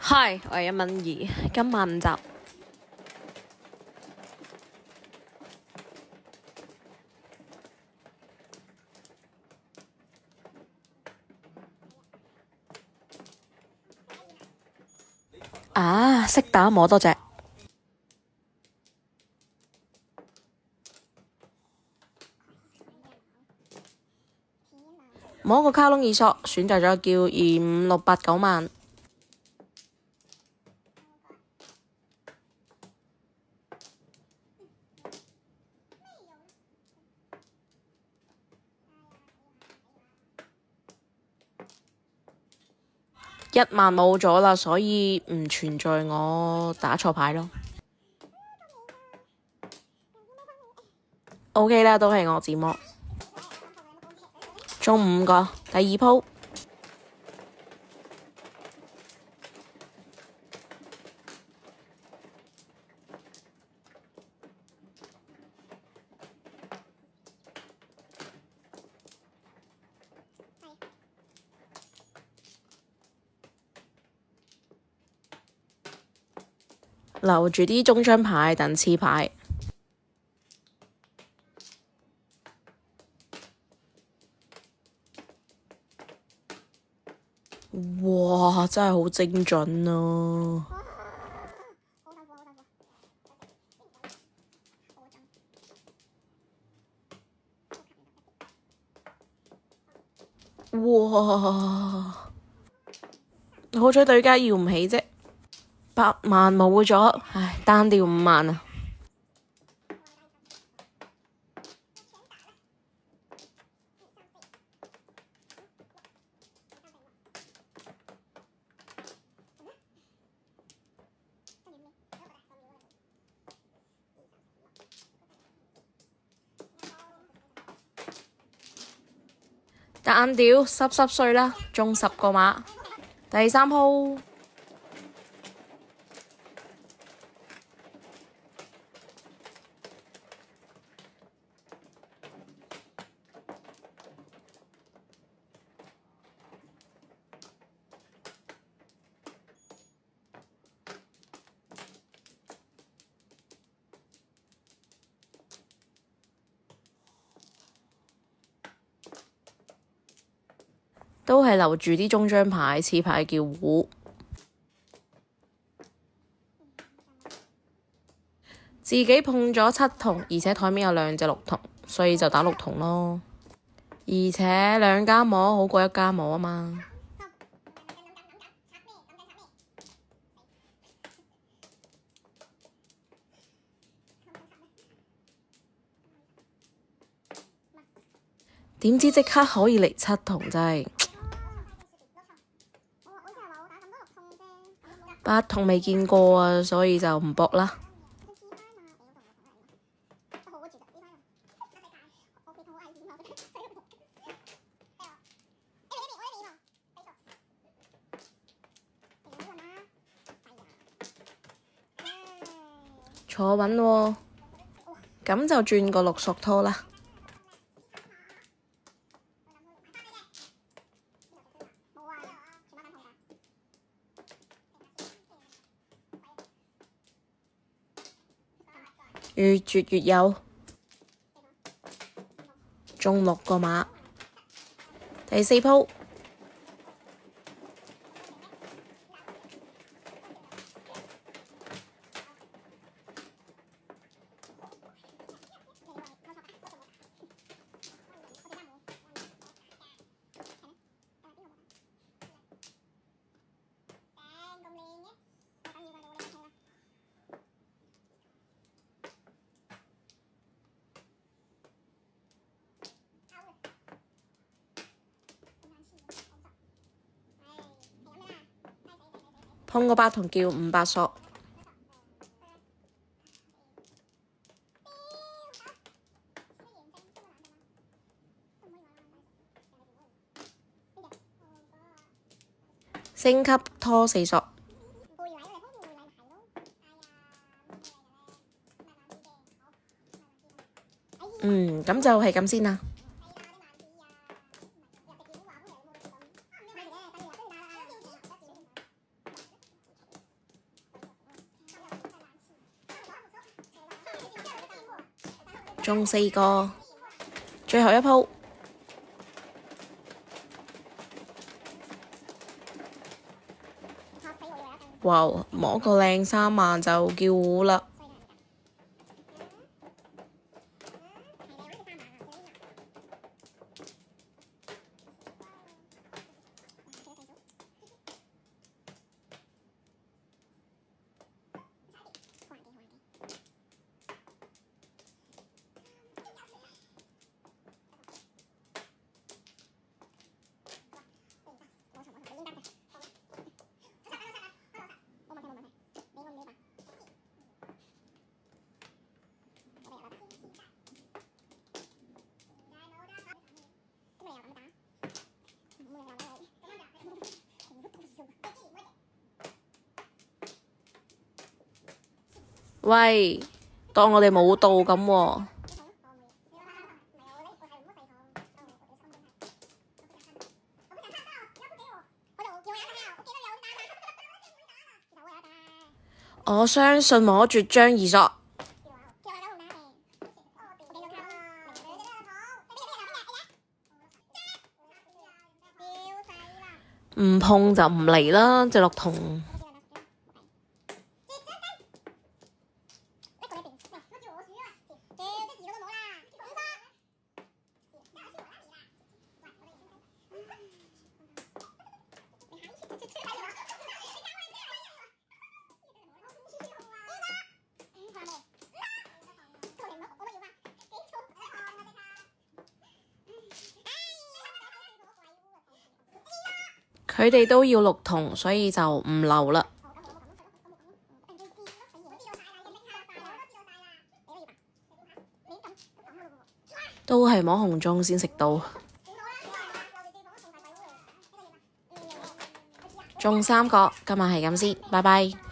Hi，我係102，今晚5集。啊，識打摸多隻。摸個卡窿耳索，選擇咗叫25689萬。1萬冇咗啦，所以唔存在我打錯牌咯。OK 啦，都係我自摸。中5個，第2鋪。留住啲中張牌等黐牌。哇！真係好精準啊！哇！好彩對家要唔起啫，8萬冇咗，唉，單掉5萬啊！單掉濕碎啦，中10個碼。第3鋪。都係留住啲中張牌，黐牌叫胡。自己碰咗7筒，而且台面有2隻6筒，所以就打6筒咯。而且2家摸好過1家摸啊嘛。點知即刻可以嚟7筒，真係8筒未見過啊，所以就唔搏啦。坐穩喎，咁就轉個6索拖啦。越絕越有，中6個碼。第4鋪。碰個8筒叫500索。升級拖4索。咁就係咁先啦。中4個，最後一鋪。哇！摸個靚3萬就叫糊啦。喂，當我哋冇到咁喎。我相信摸絕張而索。唔碰就唔嚟啦，隻綠銅。佢哋都要綠銅，所以就唔留啦。都係摸紅中先食到。中3個，今晚係咁先，拜拜。